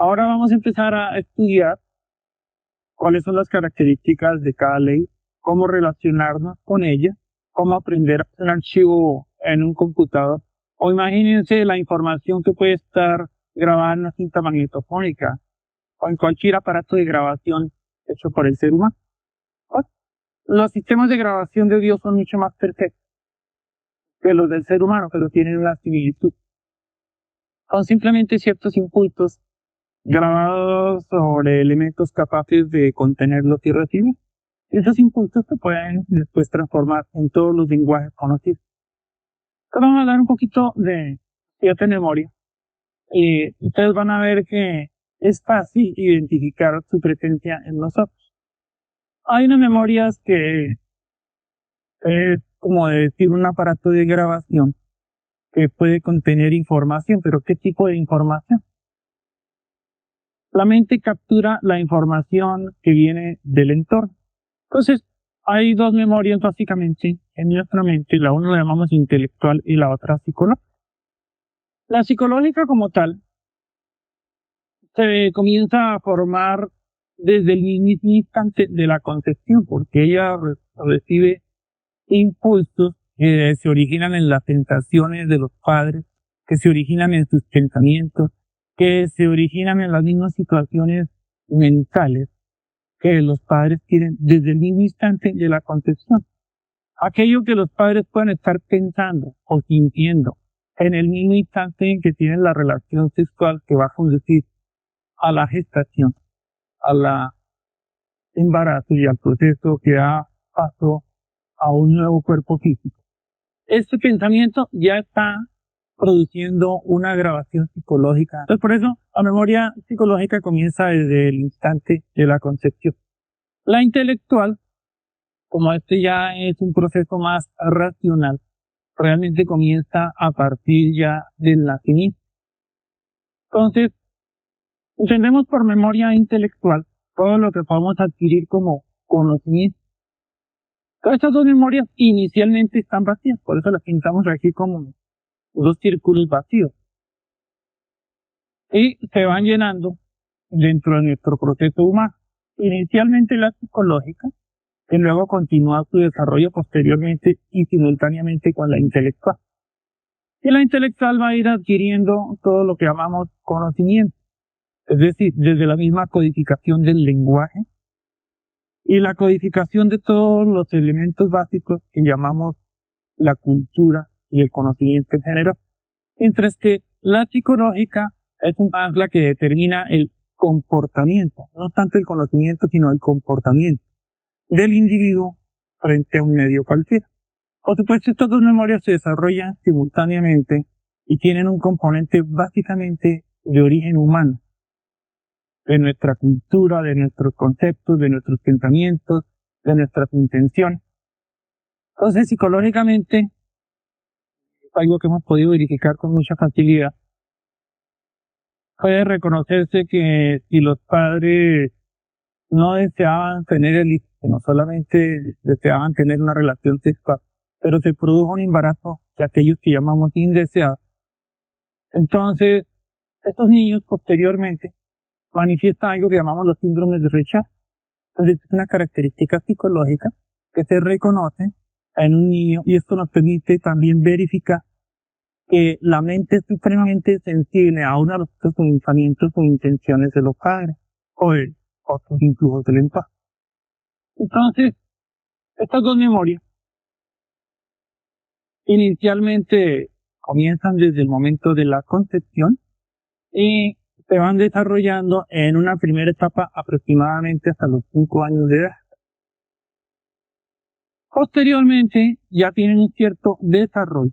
Ahora vamos a empezar a estudiar cuáles son las características de cada ley, cómo relacionarnos con ella, cómo aprender un archivo en un computador. O imagínense la información que puede estar grabada en una cinta magnetofónica o en cualquier aparato de grabación hecho por el ser humano. Los sistemas de grabación de audio son mucho más perfectos que los del ser humano, pero tienen una similitud. Son simplemente ciertos impulsos grabados sobre elementos capaces de contenerlos y recibir. Esos impulsos se pueden después transformar en todos los lenguajes conocidos. Entonces vamos a hablar un poquito de cierta memoria. Y ustedes van a ver que es fácil identificar su presencia en nosotros. Hay unas memorias que es como decir un aparato de grabación que puede contener información, pero ¿qué tipo de información? La mente captura la información que viene del entorno. Entonces, hay dos memorias básicamente en nuestra mente, la una la llamamos intelectual y la otra psicológica. La psicológica como tal se comienza a formar desde el mismo instante de la concepción, porque ella recibe impulsos que se originan en las sensaciones de los padres, que se originan en sus pensamientos, que se originan en las mismas situaciones mentales que los padres tienen desde el mismo instante de la concepción. Aquello que los padres pueden estar pensando o sintiendo en el mismo instante en que tienen la relación sexual que va a conducir a la gestación, a la embarazo y al proceso que da paso a un nuevo cuerpo físico. Este pensamiento ya está produciendo una grabación psicológica. Entonces, por eso, la memoria psicológica comienza desde el instante de la concepción. La intelectual, como este ya es un proceso más racional, realmente comienza a partir ya del nacimiento. Entonces, entendemos por memoria intelectual todo lo que podemos adquirir como conocimiento. Todas estas dos memorias inicialmente están vacías, por eso las pintamos aquí como dos círculos vacíos. Y se van llenando dentro de nuestro proceso humano. Inicialmente la psicológica, que luego continúa su desarrollo posteriormente y simultáneamente con la intelectual. Y la intelectual va a ir adquiriendo todo lo que llamamos conocimiento, es decir, desde la misma codificación del lenguaje y la codificación de todos los elementos básicos que llamamos la cultura y el conocimiento en general. Mientras que la psicológica es más la que determina el comportamiento, no tanto el conocimiento, sino el comportamiento del individuo frente a un medio cualquiera. Por supuesto, estas dos memorias se desarrollan simultáneamente y tienen un componente básicamente de origen humano, de nuestra cultura, de nuestros conceptos, de nuestros pensamientos, de nuestras intenciones. Entonces, psicológicamente, es algo que hemos podido verificar con mucha facilidad. Puede reconocerse que si los padres no deseaban tener el hijo, que no solamente deseaban tener una relación sexual, pero se produjo un embarazo de aquellos que llamamos indeseados. Entonces, estos niños posteriormente manifiestan algo que llamamos los síndromes de rechazo. Entonces, es una característica psicológica que se reconoce en un niño y esto nos permite también verificar que la mente es supremamente sensible a uno de los pensamientos o intenciones de los padres o de otros influjos del entorno. Entonces, estas dos memorias inicialmente comienzan desde el momento de la concepción y se van desarrollando en una primera etapa aproximadamente hasta los 5 años de edad. Posteriormente ya tienen un cierto desarrollo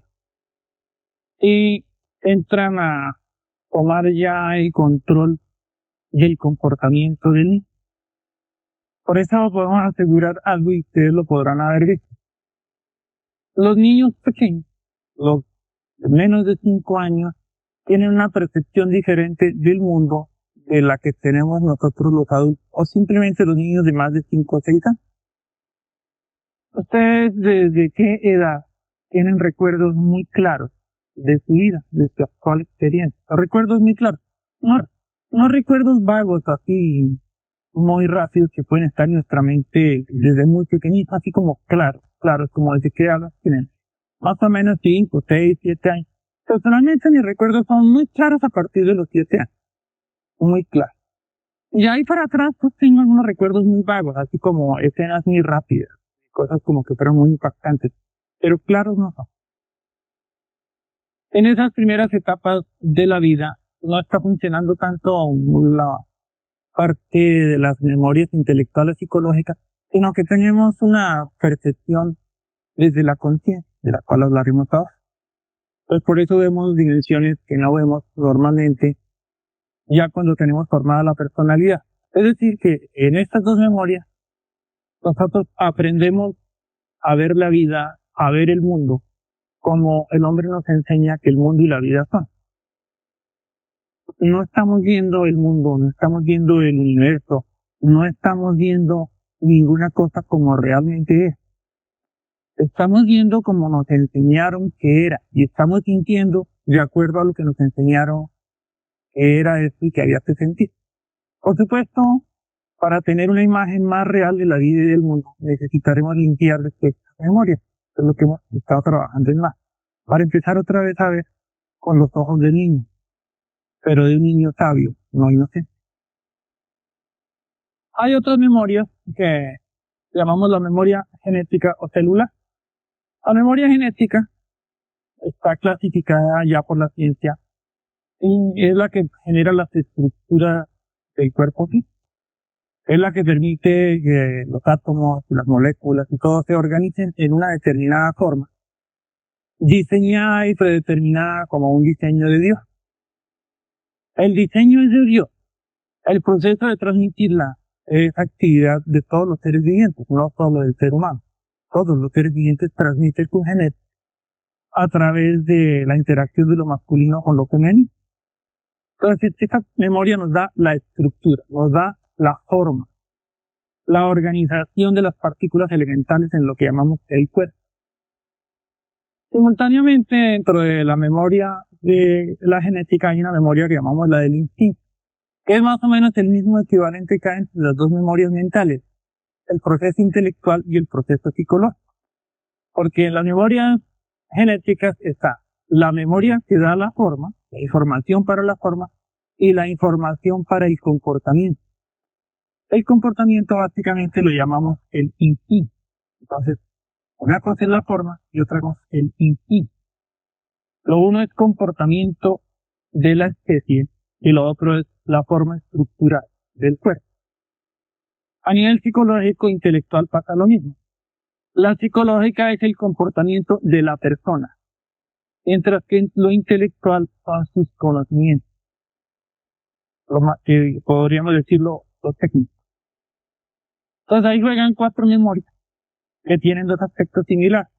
y entran a tomar ya el control del comportamiento del niño. Por eso podemos asegurar algo y ustedes lo podrán haber visto. Los niños pequeños, los de menos de 5 años, tienen una percepción diferente del mundo de la que tenemos nosotros los adultos, o simplemente los niños de más de 5 o 6 años. ¿Ustedes desde qué edad tienen recuerdos muy claros de su vida, de su actual experiencia? Recuerdos muy claros. No, unos recuerdos vagos, así, muy rápidos, que pueden estar en nuestra mente desde muy pequeñitos, así como claro, como desde que hablas, tienen más o menos 5, 6, 7 años. Personalmente mis recuerdos son muy claros a partir de los 7 años, muy claros. Y ahí para atrás pues tengo algunos recuerdos muy vagos, así como escenas muy rápidas, cosas como que fueron muy impactantes, pero claros no son. En esas primeras etapas de la vida no está funcionando tanto la parte de las memorias intelectuales psicológicas, sino que tenemos una percepción desde la conciencia, de la cual hablaremos ahora. Pues por eso vemos dimensiones que no vemos normalmente ya cuando tenemos formada la personalidad. Es decir, que en estas dos memorias nosotros aprendemos a ver la vida, a ver el mundo, como el hombre nos enseña que el mundo y la vida son. No estamos viendo el mundo, no estamos viendo el universo, no estamos viendo ninguna cosa como realmente es. Estamos viendo como nos enseñaron que era y estamos sintiendo de acuerdo a lo que nos enseñaron que era eso y que había que sentir. Por supuesto, para tener una imagen más real de la vida y del mundo, necesitaremos limpiar después la memoria, que es lo que hemos estado trabajando en más, para empezar otra vez a ver con los ojos del niño, pero de un niño sabio, no inocente. Hay otras memorias que llamamos la memoria genética o celular. La memoria genética está clasificada ya por la ciencia y es la que genera las estructuras del cuerpo físico. Es la que permite que los átomos, las moléculas y todo se organicen en una determinada forma, diseñada y predeterminada como un diseño de Dios. El diseño es de Dios. El proceso de transmitirla es actividad de todos los seres vivientes, no solo del ser humano. Todos los seres vivientes transmiten su genética a través de la interacción de lo masculino con lo femenino. Entonces, esta memoria nos da la estructura, nos da la forma, la organización de las partículas elementales en lo que llamamos el cuerpo. Simultáneamente, dentro de la memoria de la genética hay una memoria que llamamos la del instinto, que es más o menos el mismo equivalente que hay entre las dos memorias mentales, el proceso intelectual y el proceso psicológico. Porque en las memorias genéticas está la memoria que da la forma, la información para la forma, y la información para el comportamiento. El comportamiento básicamente lo llamamos el instinto. Entonces, una cosa es la forma y otra cosa es el instinto. Lo uno es comportamiento de la especie y lo otro es la forma estructural del cuerpo. A nivel psicológico e intelectual pasa lo mismo. La psicológica es el comportamiento de la persona, mientras que lo intelectual son sus conocimientos. Lo más que podríamos decirlo, lo técnico. Entonces ahí juegan 4 memorias que tienen 2 aspectos similares.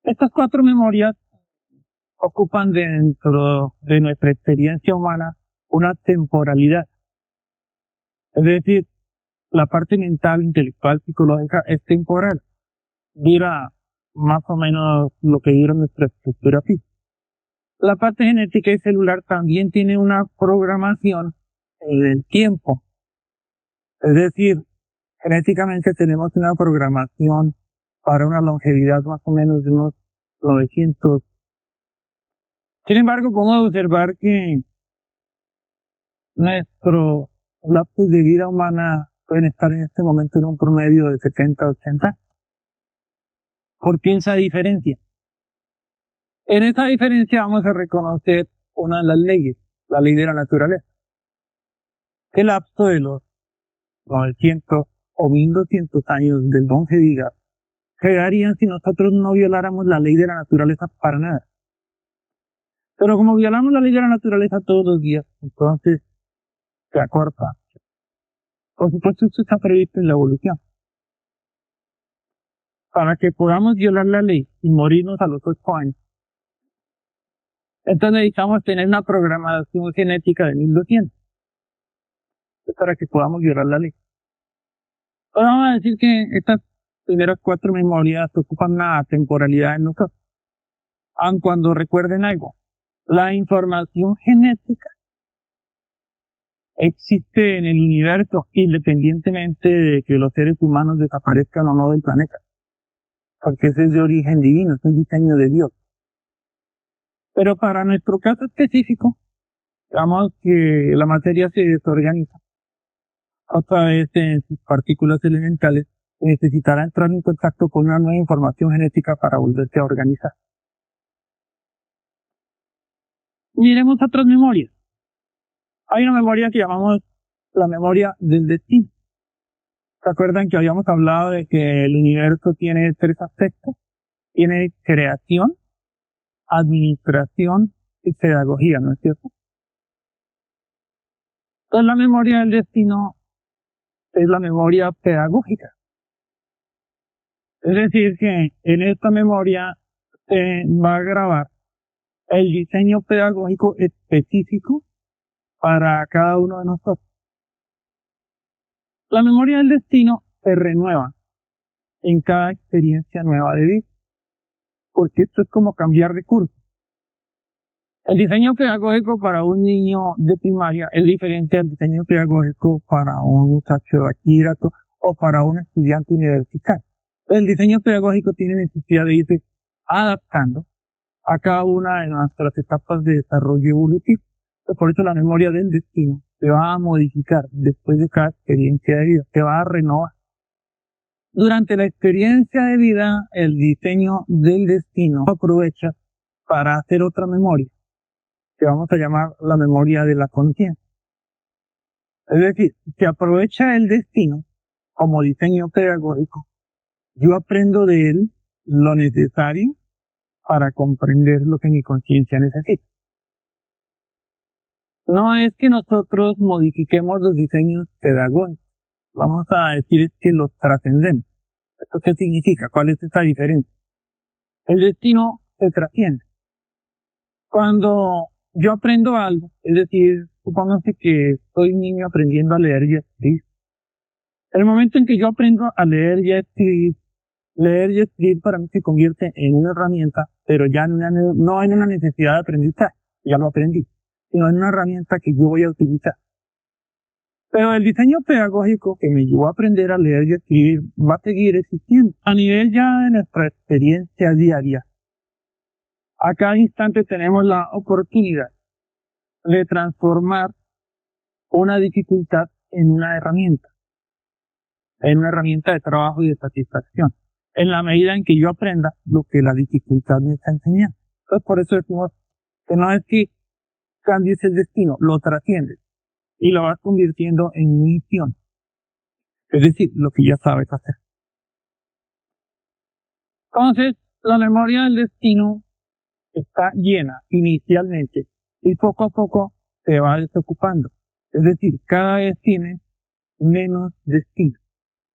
Estas 4 memorias ocupan dentro de nuestra experiencia humana una temporalidad. Es decir, la parte mental, intelectual, psicológica es temporal. Dura más o menos lo que dura nuestra estructura física. La parte genética y celular también tiene una programación en el tiempo. Es decir, genéticamente tenemos una programación para una longevidad más o menos de unos 900. Sin embargo, podemos observar que nuestros lapsos de vida humana pueden estar en este momento en un promedio de 70, 80. ¿Por qué esa diferencia? En esa diferencia vamos a reconocer una de las leyes, la ley de la naturaleza. El lapso de los 900 o 1200 años del longevidad quedarían si nosotros no violáramos la ley de la naturaleza para nada. Pero como violamos la ley de la naturaleza todos los días, entonces se acorta. Por supuesto, esto está previsto en la evolución. Para que podamos violar la ley y morirnos a los 8 años, entonces necesitamos tener una programación genética de 1200 para que podamos violar la ley. Ahora vamos a decir que estas primeras 4 memorias ocupan una temporalidad en nosotros. Aun cuando recuerden algo, la información genética existe en el universo independientemente de que los seres humanos desaparezcan o no del planeta, porque ese es de origen divino, es un diseño de Dios. Pero para nuestro caso específico, digamos que la materia se desorganiza otra vez en sus partículas elementales, necesitará entrar en contacto con una nueva información genética para volverse a organizar. Miremos otras memorias. Hay una memoria que llamamos la memoria del destino. ¿Se acuerdan que habíamos hablado de que el universo tiene 3 aspectos? Tiene creación, administración y pedagogía, ¿no es cierto? Entonces la memoria del destino es la memoria pedagógica. Es decir, que en esta memoria se va a grabar el diseño pedagógico específico para cada uno de nosotros. La memoria del destino se renueva en cada experiencia nueva de vida, porque esto es como cambiar de curso. El diseño pedagógico para un niño de primaria es diferente al diseño pedagógico para un muchacho de bachillerato o para un estudiante universitario. El diseño pedagógico tiene necesidad de irse adaptando a cada una de nuestras etapas de desarrollo evolutivo. Por eso la memoria del destino se va a modificar después de cada experiencia de vida, se va a renovar. Durante la experiencia de vida, el diseño del destino aprovecha para hacer otra memoria, que vamos a llamar la memoria de la conciencia. Es decir, se aprovecha el destino como diseño pedagógico. Yo aprendo de él lo necesario para comprender lo que mi conciencia necesita. No es que nosotros modifiquemos los diseños pedagógicos, vamos a decir que los trascendemos. ¿Esto qué significa? ¿Cuál es esta diferencia? El destino se trasciende. Cuando yo aprendo algo, es decir, supónganse que soy un niño aprendiendo a leer y escribir. El momento en que yo aprendo a leer y escribir para mí se convierte en una herramienta, pero ya no en una necesidad de aprendizaje, ya lo aprendí, sino en una herramienta que yo voy a utilizar. Pero el diseño pedagógico que me llevó a aprender a leer y escribir va a seguir existiendo. A nivel ya de nuestra experiencia diaria, a cada instante tenemos la oportunidad de transformar una dificultad en una herramienta de trabajo y de satisfacción, en la medida en que yo aprenda lo que la dificultad me está enseñando. Entonces, por eso decimos que no es que cambies el destino, lo trasciendes y lo vas convirtiendo en misión. Es decir, lo que ya sabes hacer. Entonces, la memoria del destino está llena inicialmente y poco a poco se va desocupando. Es decir, cada vez tiene menos destino.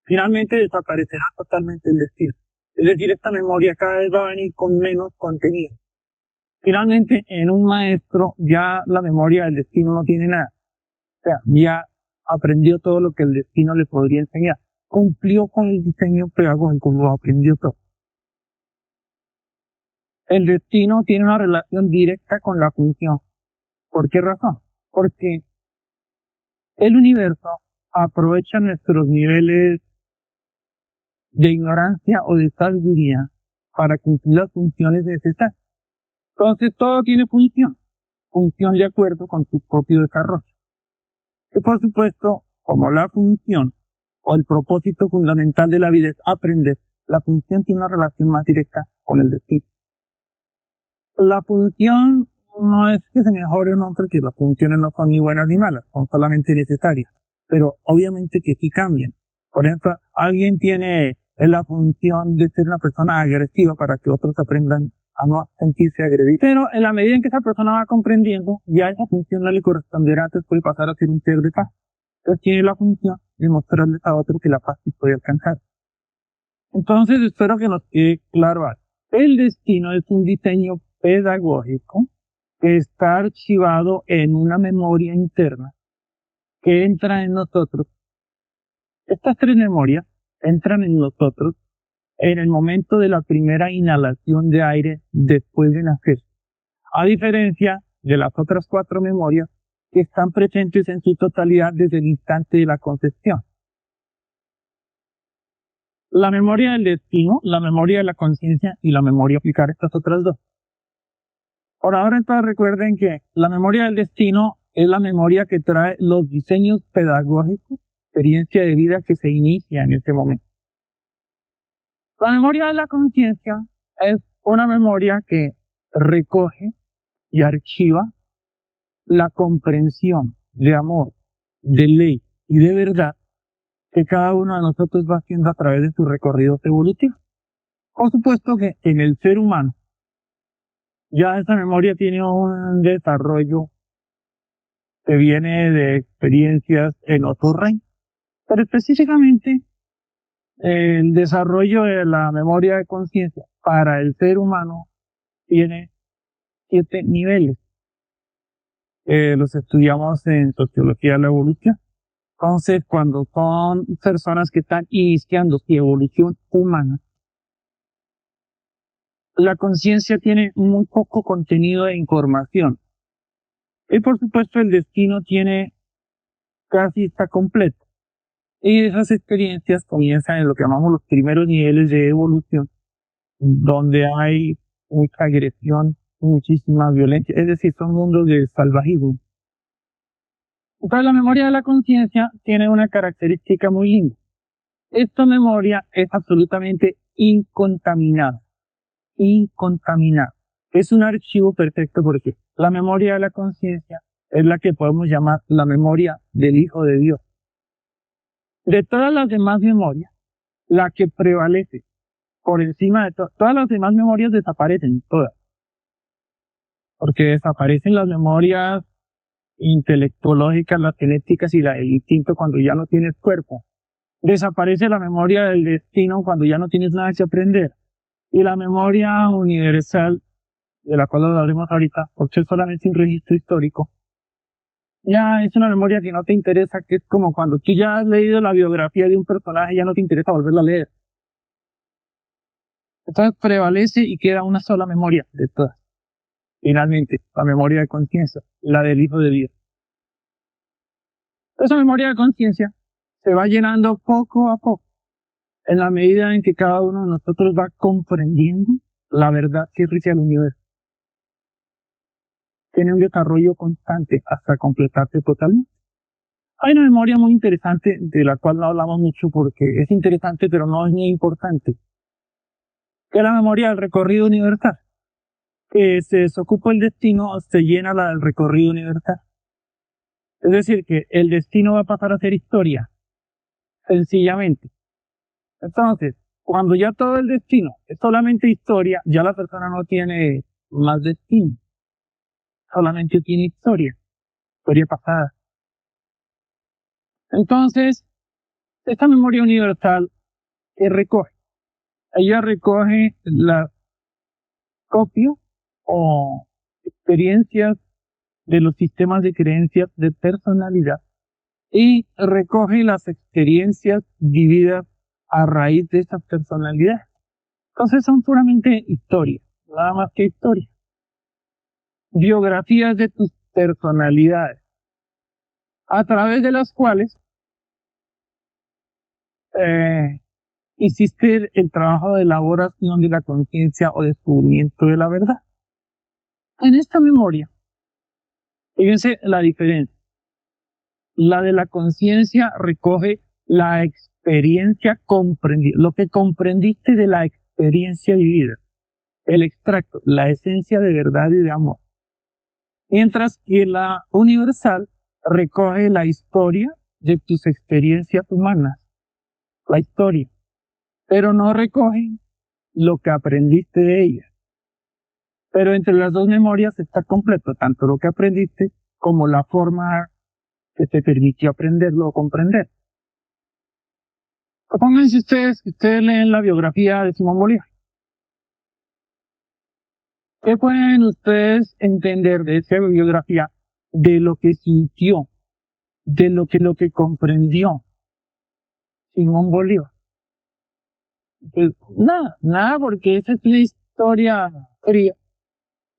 Finalmente desaparecerá totalmente el destino. Es decir, esta memoria cada vez va a venir con menos contenido. Finalmente, en un maestro ya la memoria del destino no tiene nada. O sea, ya aprendió todo lo que el destino le podría enseñar. Cumplió con el diseño pedagógico, lo aprendió todo. El destino tiene una relación directa con la función. ¿Por qué razón? Porque el universo aprovecha nuestros niveles de ignorancia o de sabiduría para cumplir las funciones necesarias. Entonces todo tiene función de acuerdo con su propio desarrollo. Y por supuesto, como la función o el propósito fundamental de la vida es aprender, la función tiene una relación más directa con el destino. La función no es que se mejore o no, porque las funciones no son ni buenas ni malas, son solamente necesarias, pero obviamente que sí cambian. Por ejemplo, alguien tiene la función de ser una persona agresiva para que otros aprendan a no sentirse agredidos, pero en la medida en que esa persona va comprendiendo, ya esa función no le corresponderá, entonces puede pasar a ser un ser de paz. Entonces tiene la función de mostrarles a otros que la paz sí puede alcanzar. Entonces espero que nos quede claro algo. El destino es un diseño pedagógico que está archivado en una memoria interna que entra en nosotros. Estas 3 memorias entran en nosotros en el momento de la primera inhalación de aire después de nacer. A diferencia de las otras 4 memorias que están presentes en su totalidad desde el instante de la concepción. La memoria del destino, la memoria de la conciencia y la memoria aplicar estas otras dos. Por ahora entonces recuerden que la memoria del destino es la memoria que trae los diseños pedagógicos, experiencia de vida que se inicia en este momento. La memoria de la conciencia es una memoria que recoge y archiva la comprensión de amor, de ley y de verdad que cada uno de nosotros va haciendo a través de sus recorridos evolutivos. Por supuesto que en el ser humano ya esa memoria tiene un desarrollo que viene de experiencias en otro reino, pero específicamente el desarrollo de la memoria de conciencia para el ser humano tiene 7 niveles. Los estudiamos en sociología de la evolución. Entonces, cuando son personas que están iniciando su evolución humana, la conciencia tiene muy poco contenido de información. Y por supuesto el destino casi está completo. Y esas experiencias comienzan en lo que llamamos los primeros niveles de evolución, donde hay mucha agresión, muchísima violencia, es decir, son mundos de salvajismo. Entonces la memoria de la conciencia tiene una característica muy linda. Esta memoria es absolutamente incontaminada. Es un archivo perfecto porque la memoria de la conciencia es la que podemos llamar la memoria del Hijo de Dios. De todas las demás memorias, la que prevalece por encima de todas las demás memorias desaparecen, todas. Porque desaparecen las memorias intelectológicas, las genéticas y la del instinto cuando ya no tienes cuerpo. Desaparece la memoria del destino cuando ya no tienes nada que aprender. Y la memoria universal, de la cual hablaremos ahorita, porque es solamente un registro histórico, ya es una memoria que no te interesa, que es como cuando tú ya has leído la biografía de un personaje, ya no te interesa volverla a leer. Entonces prevalece y queda una sola memoria de todas. Finalmente, la memoria de conciencia, la del Hijo de Dios. Esa memoria de conciencia se va llenando poco a poco, en la medida en que cada uno de nosotros va comprendiendo la verdad que rige al universo. Tiene un desarrollo constante hasta completarse totalmente. Hay una memoria muy interesante de la cual no hablamos mucho porque es interesante pero no es muy importante, que es la memoria del recorrido universal. Que se desocupa el destino, se llena la del recorrido universal. Es decir, que el destino va a pasar a ser historia, sencillamente. Entonces, cuando ya todo el destino es solamente historia, ya la persona no tiene más destino, solamente tiene historia pasada. Entonces, esta memoria universal ella recoge la copia o experiencias de los sistemas de creencias de personalidad y recoge las experiencias vividas a raíz de esas personalidades. Entonces son puramente historias, nada más que historia. Biografías de tus personalidades, a través de las cuales hiciste el trabajo de elaboración de la conciencia o descubrimiento de la verdad. En esta memoria, fíjense la diferencia. La de la conciencia recoge la experiencia comprendida, lo que comprendiste de la experiencia vivida, el extracto, la esencia de verdad y de amor. Mientras que la universal recoge la historia de tus experiencias humanas, la historia, pero no recoge lo que aprendiste de ella. Pero entre las dos memorias está completo, tanto lo que aprendiste como la forma que te permitió aprenderlo o comprender. Pónganse ustedes que ustedes leen la biografía de Simón Bolívar. ¿Qué pueden ustedes entender de esa biografía, de lo que sintió, de lo que comprendió Simón Bolívar? Pues nada, porque esa es la historia fría,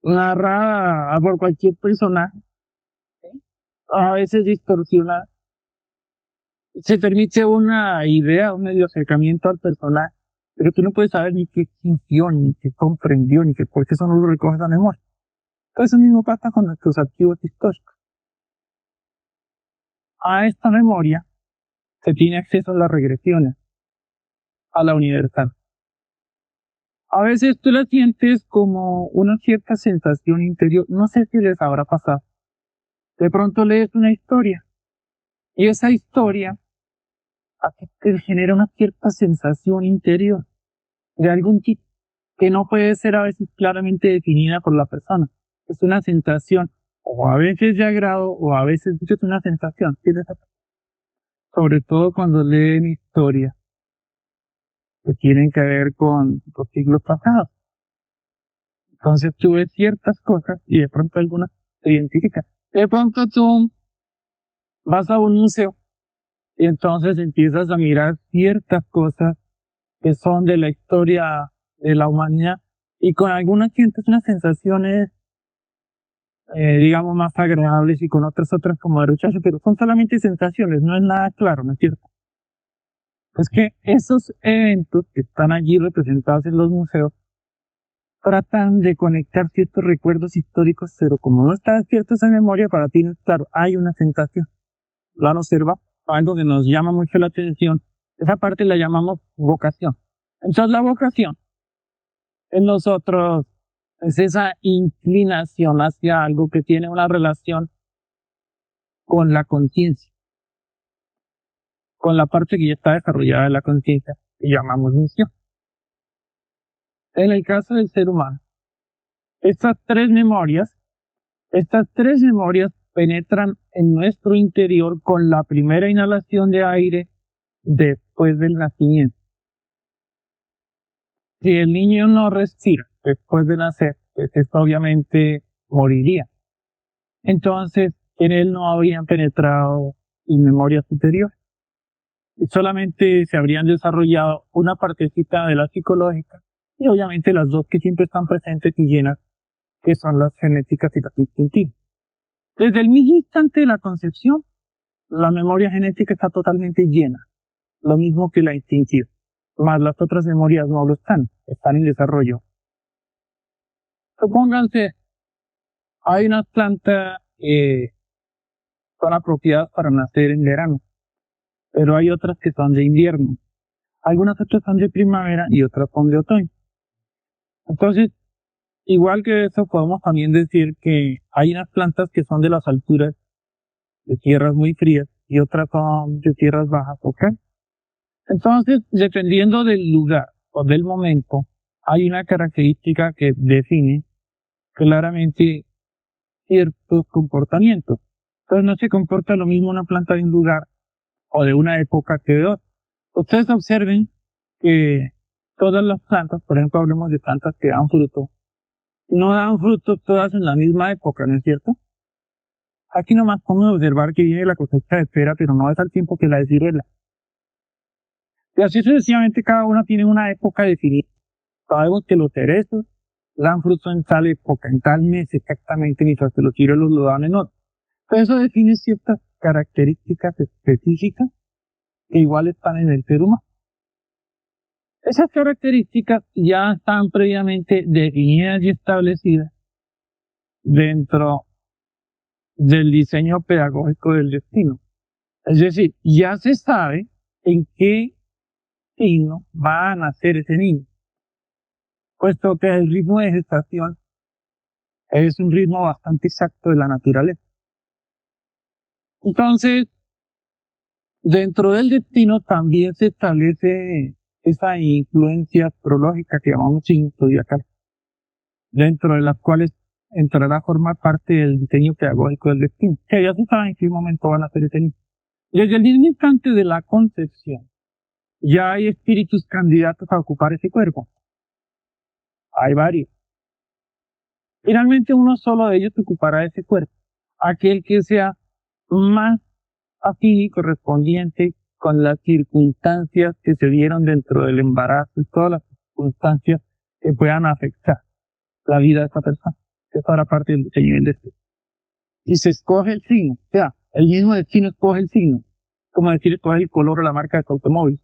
narrada por cualquier personaje. ¿Sí? a veces distorsiona, se permite una idea, un medio acercamiento al personaje, pero tú no puedes saber ni qué sintió, ni qué comprendió, ni qué por qué eso no lo recoges a memoria. Entonces, eso mismo pasa con nuestros archivos históricos. A esta memoria se tiene acceso a las regresiones, a la universal. A veces tú la sientes como una cierta sensación interior. No sé si les habrá pasado. De pronto lees una historia y esa historia a ti te genera una cierta sensación interior de algún tipo que no puede ser a veces claramente definida por la persona. Es una sensación, o a veces de agrado, o a veces es una sensación. Sobre todo cuando leen historias que tienen que ver con los siglos pasados. Entonces tú ves ciertas cosas y de pronto algunas se identifican. De pronto tú vas a un museo y entonces empiezas a mirar ciertas cosas que son de la historia de la humanidad y con algunas sientes unas sensaciones, digamos, más agradables y con otras como de rechazo, pero son solamente sensaciones, no es nada claro, ¿no es cierto? Es que esos eventos que están allí representados en los museos tratan de conectar ciertos recuerdos históricos, pero como no está despierto esa memoria, para ti no es claro, hay una sensación. Lo han observado, algo que nos llama mucho la atención, esa parte la llamamos vocación. Entonces la vocación en nosotros es esa inclinación hacia algo que tiene una relación con la conciencia, con la parte que ya está desarrollada de la conciencia, que llamamos misión. En el caso del ser humano, estas tres memorias penetran en nuestro interior con la primera inhalación de aire después del nacimiento. Si el niño no respira después de nacer, pues esto obviamente moriría. Entonces, en él no habrían penetrado en memoria superior. Y solamente se habrían desarrollado una partecita de la psicológica y obviamente las dos que siempre están presentes y llenas, que son las genéticas y las instintivas. Desde el mismo instante de la concepción, la memoria genética está totalmente llena, lo mismo que la instintiva, más las otras memorias no lo están en desarrollo. Supónganse, hay unas plantas que son apropiadas para nacer en verano, pero hay otras que son de invierno. Algunas otras son de primavera y otras son de otoño. Entonces, igual que eso, podemos también decir que hay unas plantas que son de las alturas, de tierras muy frías, y otras son de tierras bajas, ¿ok? Entonces, dependiendo del lugar o del momento, hay una característica que define claramente ciertos comportamientos. Entonces, no se comporta lo mismo una planta de un lugar o de una época que de otra. Ustedes observen que todas las plantas, por ejemplo, hablemos de plantas que dan fruto, no dan frutos todas en la misma época, ¿no es cierto? Aquí nomás podemos observar que viene la cosecha de pera, pero no es al tiempo que la de ciruela. Y así sucesivamente cada una tiene una época definida. Sabemos que los cerezos dan fruto en tal época, en tal mes exactamente, mientras que los ciruelos lo dan en otro. Entonces eso define ciertas características específicas que igual están en el ser humano. Esas características ya están previamente definidas y establecidas dentro del diseño pedagógico del destino. Es decir, ya se sabe en qué signo va a nacer ese niño, puesto que el ritmo de gestación es un ritmo bastante exacto de la naturaleza. Entonces, dentro del destino también se establece esa influencia astrológica que llamamos signo zodiacal, dentro de las cuales entrará a formar parte del diseño pedagógico del destino, que ya se sabe en qué momento van a ser ese niño. Desde el mismo instante de la concepción, ya hay espíritus candidatos a ocupar ese cuerpo. Hay varios. Finalmente uno solo de ellos ocupará ese cuerpo, aquel que sea más afín y correspondiente con las circunstancias que se dieron dentro del embarazo y todas las circunstancias que puedan afectar la vida de esa persona. Eso hará parte del diseño del destino. Y se escoge el signo, o sea, El mismo destino escoge el signo, como decir escoge el color o la marca de tu automóvil.